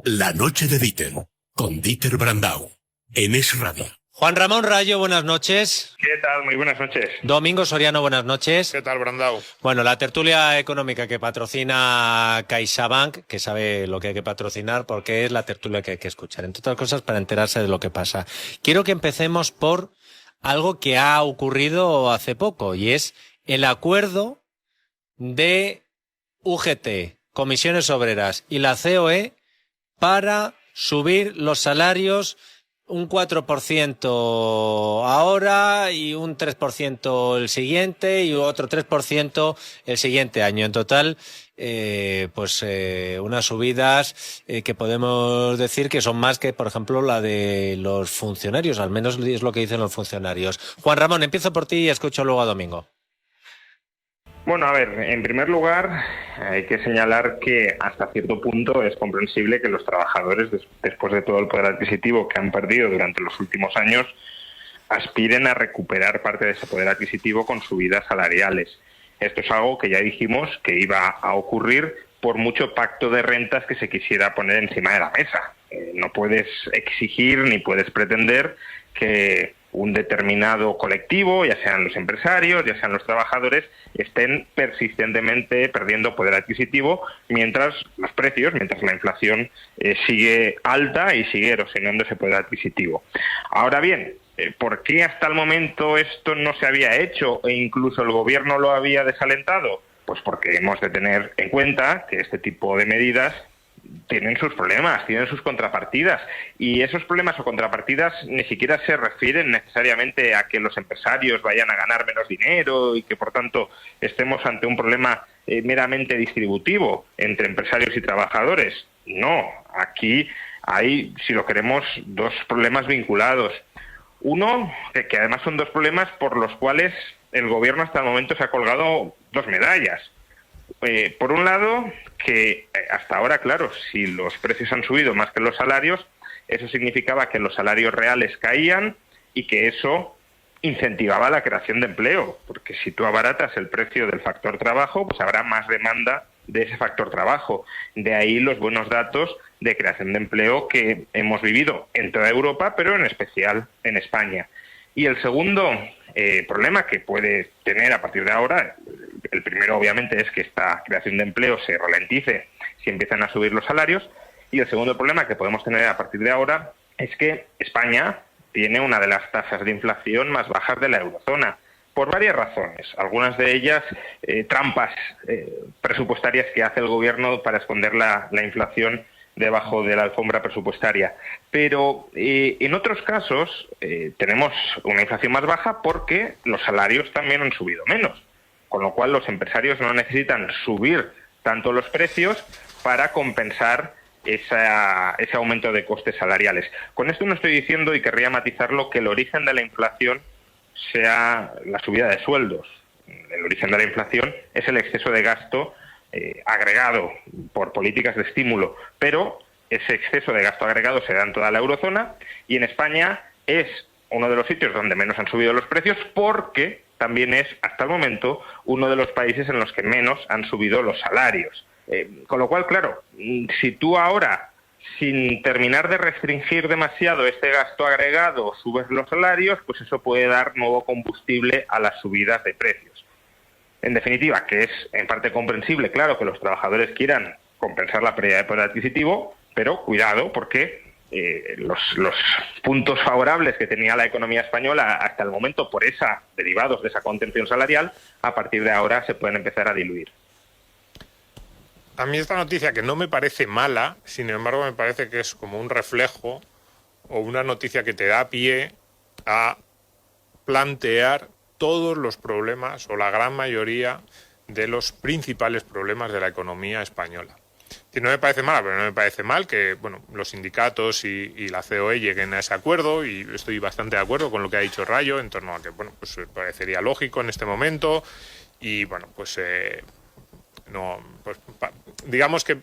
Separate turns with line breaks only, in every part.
La noche de Dieter, con Dieter Brandau, en Es Radio.
Juan Ramón Rayo, buenas noches.
¿Qué tal? Muy buenas noches.
Domingo Soriano, buenas noches.
¿Qué tal, Brandau?
Bueno, la tertulia económica que patrocina CaixaBank, que sabe lo que hay que patrocinar, porque es la tertulia que hay que escuchar, entre otras cosas para enterarse de lo que pasa. Quiero que empecemos por algo que ha ocurrido hace poco, y es el acuerdo de UGT, Comisiones Obreras y la COE para subir los salarios un 4% ahora y un 3% el siguiente y otro 3% el siguiente año. En total, unas subidas que podemos decir que son más que, por ejemplo, la de los funcionarios, al menos es lo que dicen los funcionarios. Juan Ramón, empiezo por ti y escucho luego a Domingo.
Bueno, a ver, en primer lugar, hay que señalar que hasta cierto punto es comprensible que los trabajadores, después de todo el poder adquisitivo que han perdido durante los últimos años, aspiren a recuperar parte de ese poder adquisitivo con subidas salariales. Esto es algo que ya dijimos que iba a ocurrir por mucho pacto de rentas que se quisiera poner encima de la mesa. No puedes exigir ni puedes pretender que un determinado colectivo, ya sean los empresarios, ya sean los trabajadores, estén persistentemente perdiendo poder adquisitivo mientras los precios, mientras la inflación sigue alta y sigue erosionando ese poder adquisitivo. Ahora bien, ¿por qué hasta el momento esto no se había hecho e incluso el gobierno lo había desalentado? Pues porque hemos de tener en cuenta que este tipo de medidas tienen sus problemas, tienen sus contrapartidas, y esos problemas o contrapartidas ni siquiera se refieren necesariamente a que los empresarios vayan a ganar menos dinero y que por tanto estemos ante un problema meramente distributivo entre empresarios y trabajadores. No, aquí hay, si lo queremos, dos problemas vinculados. Uno, que además son dos problemas por los cuales el gobierno hasta el momento se ha colgado dos medallas. Por un lado, que hasta ahora, claro, si los precios han subido más que los salarios, eso significaba que los salarios reales caían y que eso incentivaba la creación de empleo, porque si tú abaratas el precio del factor trabajo, pues habrá más demanda de ese factor trabajo. De ahí los buenos datos de creación de empleo que hemos vivido en toda Europa, pero en especial en España. Y el segundo problema que puede tener a partir de ahora, el primero obviamente es que esta creación de empleo se ralentice si empiezan a subir los salarios, y el segundo problema que podemos tener a partir de ahora es que España tiene una de las tasas de inflación más bajas de la eurozona, por varias razones, algunas de ellas trampas presupuestarias que hace el gobierno para esconder la inflación debajo de la alfombra presupuestaria. Pero en otros casos tenemos una inflación más baja porque los salarios también han subido menos, con lo cual los empresarios no necesitan subir tanto los precios para compensar ese aumento de costes salariales. Con esto no estoy diciendo, y querría matizarlo, que el origen de la inflación sea la subida de sueldos. El origen de la inflación es el exceso de gasto agregado por políticas de estímulo, pero ese exceso de gasto agregado se da en toda la eurozona, y en España es uno de los sitios donde menos han subido los precios porque también es, hasta el momento, uno de los países en los que menos han subido los salarios. Con lo cual, claro, si tú ahora, sin terminar de restringir demasiado este gasto agregado, subes los salarios, pues eso puede dar nuevo combustible a las subidas de precios. En definitiva, que es en parte comprensible, claro, que los trabajadores quieran compensar la pérdida de poder adquisitivo, pero cuidado, porque los puntos favorables que tenía la economía española hasta el momento derivados de esa contención salarial, a partir de ahora se pueden empezar a diluir.
A mí esta noticia, que no me parece mala, sin embargo me parece que es como un reflejo o una noticia que te da pie a plantear todos los problemas o la gran mayoría de los principales problemas de la economía española. Y no me parece mala, pero no me parece mal que los sindicatos y la COE lleguen a ese acuerdo, y estoy bastante de acuerdo con lo que ha dicho Rayo en torno a que parecería lógico en este momento, y digamos que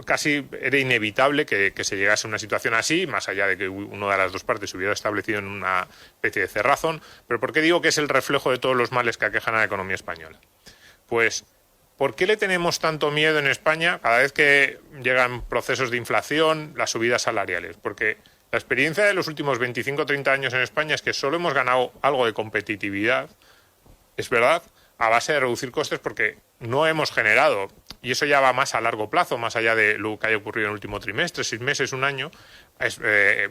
casi era inevitable que se llegase a una situación así, más allá de que una de las dos partes hubiera establecido en una especie de cerrazón. Pero ¿por qué digo que es el reflejo de todos los males que aquejan a la economía española? Pues ¿Por qué le tenemos tanto miedo en España cada vez que llegan procesos de inflación, las subidas salariales? Porque la experiencia de los últimos 25 o 30 años en España es que solo hemos ganado algo de competitividad, es verdad, a base de reducir costes porque no hemos generado, y eso ya va más a largo plazo, más allá de lo que haya ocurrido en el último trimestre, 6 meses, un año,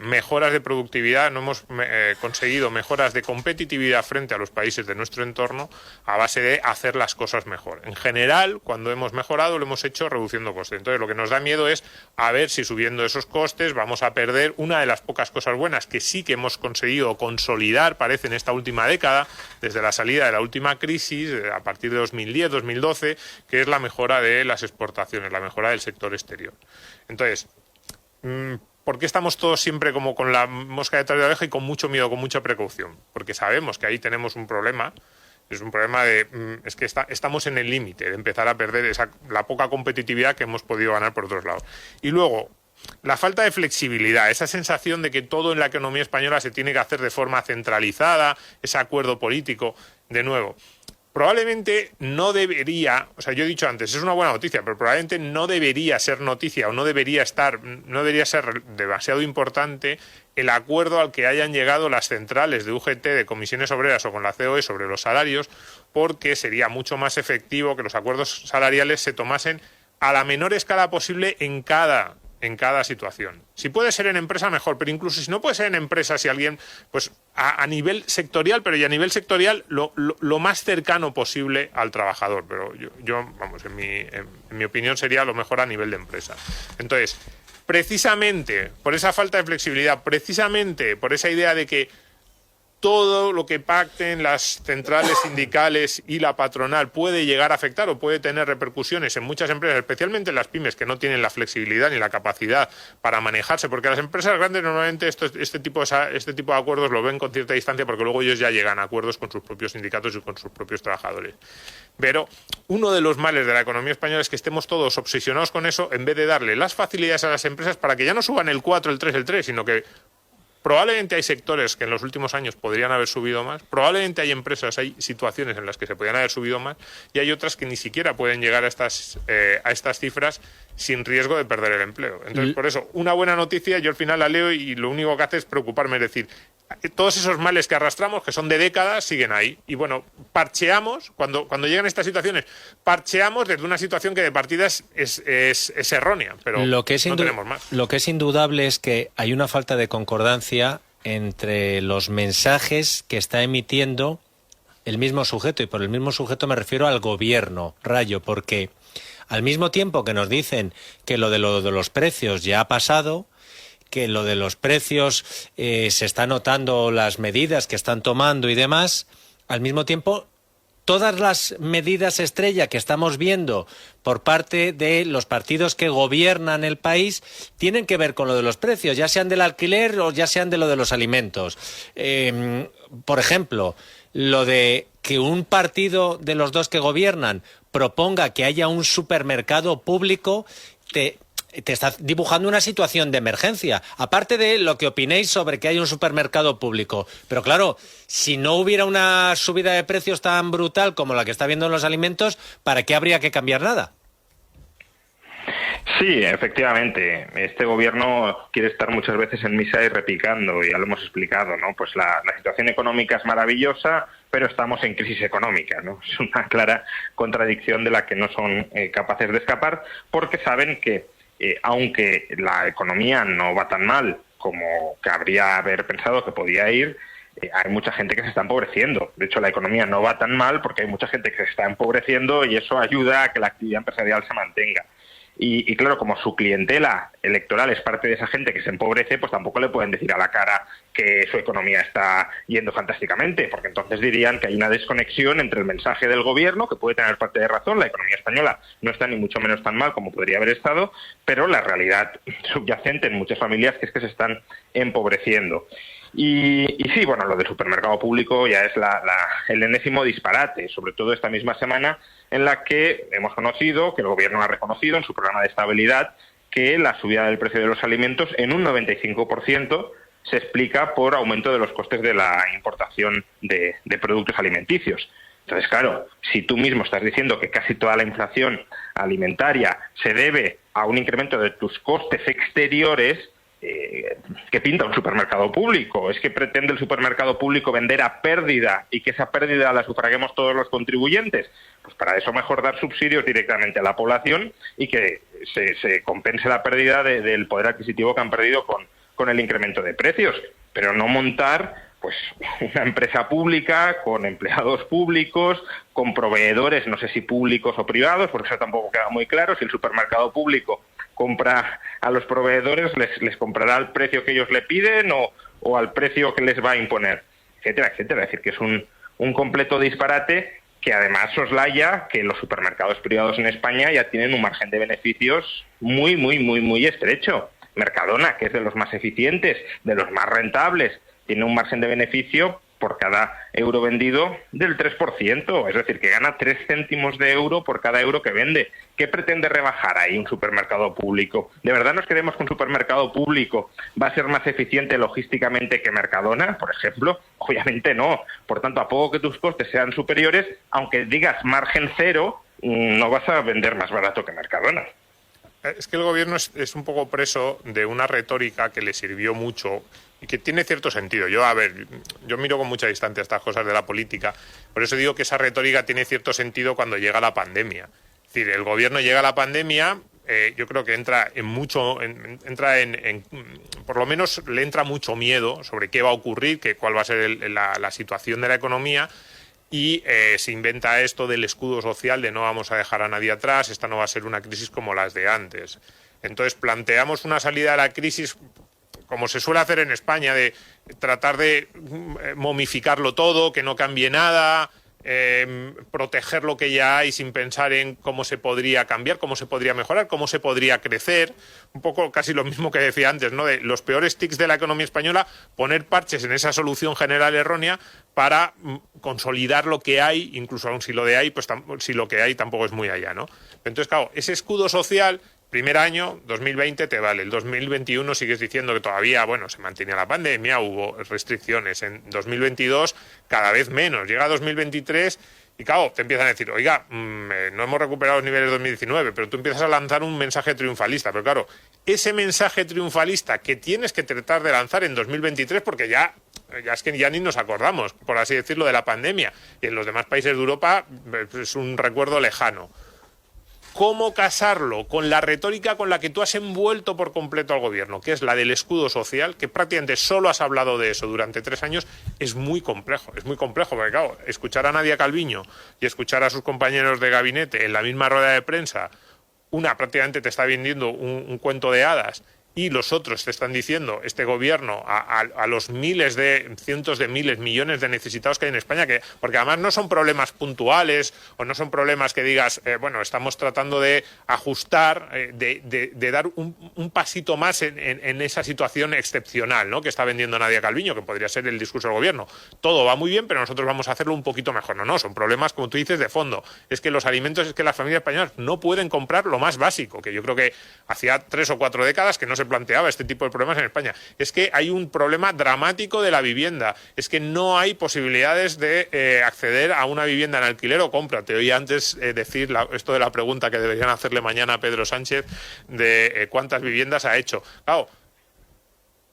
mejoras de productividad, no hemos conseguido mejoras de competitividad frente a los países de nuestro entorno a base de hacer las cosas mejor. En general, cuando hemos mejorado, lo hemos hecho reduciendo costes. Entonces, lo que nos da miedo es a ver si subiendo esos costes vamos a perder una de las pocas cosas buenas que sí que hemos conseguido consolidar, parece, en esta última década, desde la salida de la última crisis, a partir de 2010, 2012, que es la mejora de las exportaciones, la mejora del sector exterior. Entonces, ¿por qué estamos todos siempre como con la mosca detrás de la oreja y con mucho miedo, con mucha precaución? Porque sabemos que ahí tenemos un problema. Es un problema es que estamos en el límite de empezar a perder la poca competitividad que hemos podido ganar por otros lados. Y luego, la falta de flexibilidad, esa sensación de que todo en la economía española se tiene que hacer de forma centralizada, ese acuerdo político, de nuevo. Probablemente no debería, o sea, yo he dicho antes, es una buena noticia, pero probablemente no debería ser noticia o no debería ser demasiado importante el acuerdo al que hayan llegado las centrales de UGT, de comisiones obreras o con la COE sobre los salarios, porque sería mucho más efectivo que los acuerdos salariales se tomasen a la menor escala posible en cada situación. Si puede ser en empresa, mejor, pero incluso si no puede ser en empresa, si alguien, pues a nivel sectorial, pero y a nivel sectorial lo más cercano posible al trabajador. Pero yo vamos, en mi opinión sería lo mejor a nivel de empresa. Entonces, precisamente por esa falta de flexibilidad, precisamente por esa idea de que todo lo que pacten las centrales sindicales y la patronal puede llegar a afectar o puede tener repercusiones en muchas empresas, especialmente en las pymes que no tienen la flexibilidad ni la capacidad para manejarse, porque las empresas grandes normalmente este tipo de acuerdos lo ven con cierta distancia porque luego ellos ya llegan a acuerdos con sus propios sindicatos y con sus propios trabajadores. Pero uno de los males de la economía española es que estemos todos obsesionados con eso en vez de darle las facilidades a las empresas para que ya no suban el 4, el 3, sino que probablemente hay sectores que en los últimos años podrían haber subido más, probablemente hay empresas, hay situaciones en las que se podrían haber subido más y hay otras que ni siquiera pueden llegar a estas cifras sin riesgo de perder el empleo. Entonces, por eso, una buena noticia, yo al final la leo y lo único que hace es preocuparme, es decir, todos esos males que arrastramos, que son de décadas, siguen ahí. Y bueno, parcheamos, cuando llegan estas situaciones, parcheamos desde una situación que de partida es errónea, pero no tenemos más.
Lo que es indudable es que hay una falta de concordancia entre los mensajes que está emitiendo el mismo sujeto, y por el mismo sujeto me refiero al gobierno, Rayo, porque al mismo tiempo que nos dicen que lo de los precios ya ha pasado, que lo de los precios se está notando las medidas que están tomando y demás, al mismo tiempo todas las medidas estrella que estamos viendo por parte de los partidos que gobiernan el país tienen que ver con lo de los precios, ya sean del alquiler o ya sean de lo de los alimentos. Por ejemplo, lo de que un partido de los dos que gobiernan proponga que haya un supermercado público te está dibujando una situación de emergencia, aparte de lo que opinéis sobre que hay un supermercado público. Pero claro, si no hubiera una subida de precios tan brutal como la que está habiendo en los alimentos, ¿para qué habría que cambiar nada?
Sí, efectivamente. Este gobierno quiere estar muchas veces en misa y repicando, y ya lo hemos explicado, ¿no? Pues la situación económica es maravillosa, pero estamos en crisis económica, ¿no? Es una clara contradicción de la que no son capaces de escapar, porque saben que aunque la economía no va tan mal como cabría haber pensado que podía ir, hay mucha gente que se está empobreciendo. De hecho, la economía no va tan mal porque hay mucha gente que se está empobreciendo y eso ayuda a que la actividad empresarial se mantenga. Y claro, como su clientela electoral es parte de esa gente que se empobrece, pues tampoco le pueden decir a la cara que su economía está yendo fantásticamente, porque entonces dirían que hay una desconexión entre el mensaje del gobierno, que puede tener parte de razón, la economía española no está ni mucho menos tan mal como podría haber estado, pero la realidad subyacente en muchas familias que es que se están empobreciendo. Y sí, bueno, lo del supermercado público ya es el enésimo disparate, sobre todo esta misma semana en la que hemos conocido, que el gobierno ha reconocido en su programa de estabilidad, que la subida del precio de los alimentos en un 95% se explica por aumento de los costes de la importación de productos alimenticios. Entonces, claro, si tú mismo estás diciendo que casi toda la inflación alimentaria se debe a un incremento de tus costes exteriores, ¿qué pinta un supermercado público? ¿Es que pretende el supermercado público vender a pérdida y que esa pérdida la sufraguemos todos los contribuyentes? Pues para eso mejor dar subsidios directamente a la población y que se compense la pérdida del poder adquisitivo que han perdido con el incremento de precios, pero no montar pues una empresa pública con empleados públicos, con proveedores, no sé si públicos o privados, porque eso tampoco queda muy claro. Si el supermercado público compra a los proveedores, les comprará al precio que ellos le piden o al precio que les va a imponer, etcétera, etcétera. Es decir, que es un completo disparate que además soslaya que los supermercados privados en España ya tienen un margen de beneficios muy, muy, muy, muy estrecho. Mercadona, que es de los más eficientes, de los más rentables, tiene un margen de beneficio por cada euro vendido del 3%, es decir, que gana 3 céntimos de euro por cada euro que vende. ¿Qué pretende rebajar ahí un supermercado público? ¿De verdad nos creemos que un supermercado público va a ser más eficiente logísticamente que Mercadona, por ejemplo? Obviamente no. Por tanto, a poco que tus costes sean superiores, aunque digas margen cero, no vas a vender más barato que Mercadona.
Es que el gobierno es un poco preso de una retórica que le sirvió mucho y que tiene cierto sentido. Yo miro con mucha distancia estas cosas de la política, por eso digo que esa retórica tiene cierto sentido cuando llega la pandemia. Es decir, el gobierno llega a la pandemia, yo creo que por lo menos le entra mucho miedo sobre qué va a ocurrir, cuál va a ser la situación de la economía. Y se inventa esto del escudo social, de no vamos a dejar a nadie atrás, esta no va a ser una crisis como las de antes. Entonces planteamos una salida de la crisis, como se suele hacer en España, de tratar de momificarlo todo, que no cambie nada, proteger lo que ya hay sin pensar en cómo se podría cambiar, cómo se podría mejorar, cómo se podría crecer. Un poco casi lo mismo que decía antes, ¿no? De los peores tics de la economía española, poner parches en esa solución general errónea para consolidar lo que hay, incluso aun si lo de ahí, pues si lo que hay tampoco es muy allá, ¿no? Entonces, claro, ese escudo social, primer año, 2020 te vale. El 2021 sigues diciendo que todavía, se mantenía la pandemia, hubo restricciones. En 2022 cada vez menos. Llega 2023 y, claro, te empiezan a decir, oiga, no hemos recuperado los niveles de 2019, pero tú empiezas a lanzar un mensaje triunfalista. Pero, claro, ese mensaje triunfalista que tienes que tratar de lanzar en 2023, porque ya es que ya ni nos acordamos, por así decirlo, de la pandemia. Y en los demás países de Europa es un recuerdo lejano. ¿Cómo casarlo con la retórica con la que tú has envuelto por completo al gobierno, que es la del escudo social, que prácticamente solo has hablado de eso durante 3 años? Es muy complejo, porque claro, escuchar a Nadia Calviño y escuchar a sus compañeros de gabinete en la misma rueda de prensa, una prácticamente te está vendiendo un cuento de hadas, y los otros te están diciendo, este gobierno, a los cientos de miles, millones de necesitados que hay en España, porque además no son problemas puntuales o no son problemas que digas, estamos tratando de ajustar, de dar un pasito más en esa situación excepcional, ¿no?, que está vendiendo Nadia Calviño, que podría ser el discurso del gobierno. Todo va muy bien, pero nosotros vamos a hacerlo un poquito mejor. No, son problemas, como tú dices, de fondo. Es que los alimentos, es que las familias españolas no pueden comprar lo más básico, que yo creo que hacía 3 o 4 décadas que no se planteaba este tipo de problemas en España. Es que hay un problema dramático de la vivienda. Es que no hay posibilidades de acceder a una vivienda en alquiler o compra. Te oí antes decir esto de la pregunta que deberían hacerle mañana a Pedro Sánchez de cuántas viviendas ha hecho. Claro,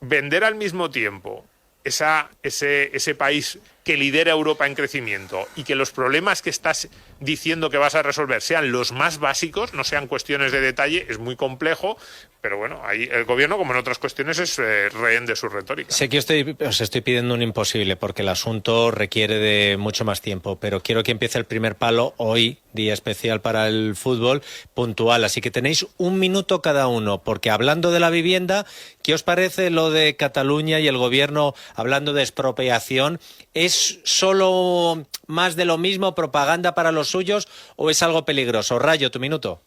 vender al mismo tiempo ese país que lidera Europa en crecimiento y que los problemas que estás diciendo que vas a resolver sean los más básicos, no sean cuestiones de detalle, es muy complejo, pero ahí el gobierno, como en otras cuestiones, es rehén de su retórica.
Sé que os estoy pidiendo un imposible porque el asunto requiere de mucho más tiempo, pero quiero que empiece el primer palo hoy, día especial para el fútbol, puntual, así que tenéis 1 minuto cada uno, porque hablando de la vivienda, ¿qué os parece lo de Cataluña y el gobierno hablando de expropiación? ¿Es solo más de lo mismo, propaganda para los suyos, o es algo peligroso? Rayo, tu minuto.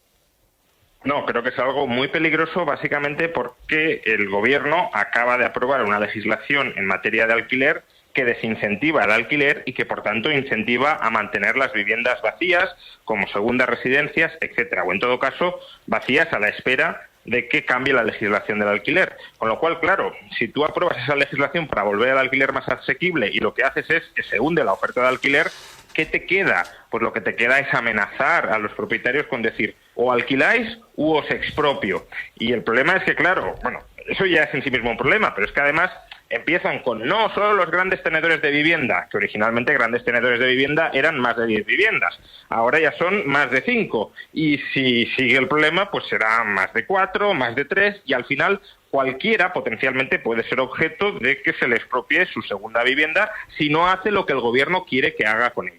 No, creo que es algo muy peligroso, básicamente porque el gobierno acaba de aprobar una legislación en materia de alquiler que desincentiva el alquiler y que, por tanto, incentiva a mantener las viviendas vacías como segundas residencias, etcétera, o en todo caso, vacías a la espera de que cambie la legislación del alquiler. Con lo cual, claro, si tú apruebas esa legislación para volver al alquiler más asequible y lo que haces es que se hunde la oferta de alquiler, ¿qué te queda? Pues lo que te queda es amenazar a los propietarios con decir o alquiláis u os expropio. Y el problema es que, claro, bueno, eso ya es en sí mismo un problema, pero es que además empiezan con no solo los grandes tenedores de vivienda, que originalmente grandes tenedores de vivienda eran más de 10 viviendas, ahora ya son más de 5, y si sigue el problema, pues será más de 4, más de 3, y al final cualquiera potencialmente puede ser objeto de que se le expropie su segunda vivienda si no hace lo que el gobierno quiere que haga con ella.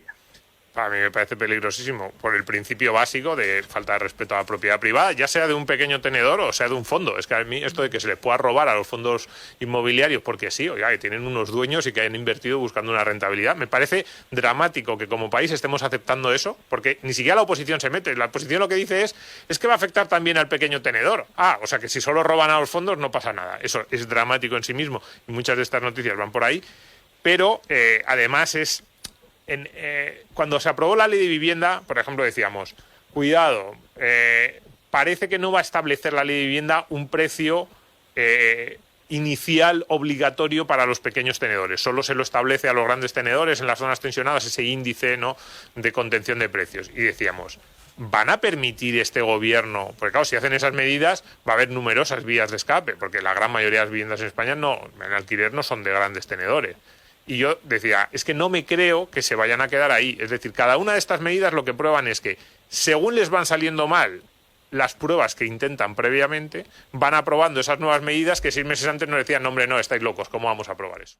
A mí me parece peligrosísimo por el principio básico de falta de respeto a la propiedad privada, ya sea de un pequeño tenedor o sea de un fondo. Es que a mí esto de que se les pueda robar a los fondos inmobiliarios porque sí, oiga, que tienen unos dueños y que hayan invertido buscando una rentabilidad, me parece dramático que como país estemos aceptando eso, porque ni siquiera la oposición se mete. La oposición lo que dice es que va a afectar también al pequeño tenedor. O sea que si solo roban a los fondos no pasa nada. Eso es dramático en sí mismo y muchas de estas noticias van por ahí, pero además es... cuando se aprobó la ley de vivienda, por ejemplo, decíamos, cuidado, parece que no va a establecer la ley de vivienda un precio inicial obligatorio para los pequeños tenedores. Solo se lo establece a los grandes tenedores en las zonas tensionadas, ese índice, ¿no?, de contención de precios. Y decíamos, ¿van a permitir este gobierno? Porque claro, si hacen esas medidas va a haber numerosas vías de escape, porque la gran mayoría de las viviendas en España en alquiler no son de grandes tenedores. Y yo decía, es que no me creo que se vayan a quedar ahí. Es decir, cada una de estas medidas lo que prueban es que, según les van saliendo mal las pruebas que intentan previamente, van aprobando esas nuevas medidas que 6 meses antes nos decían, no, hombre, no, estáis locos, ¿cómo vamos a aprobar eso?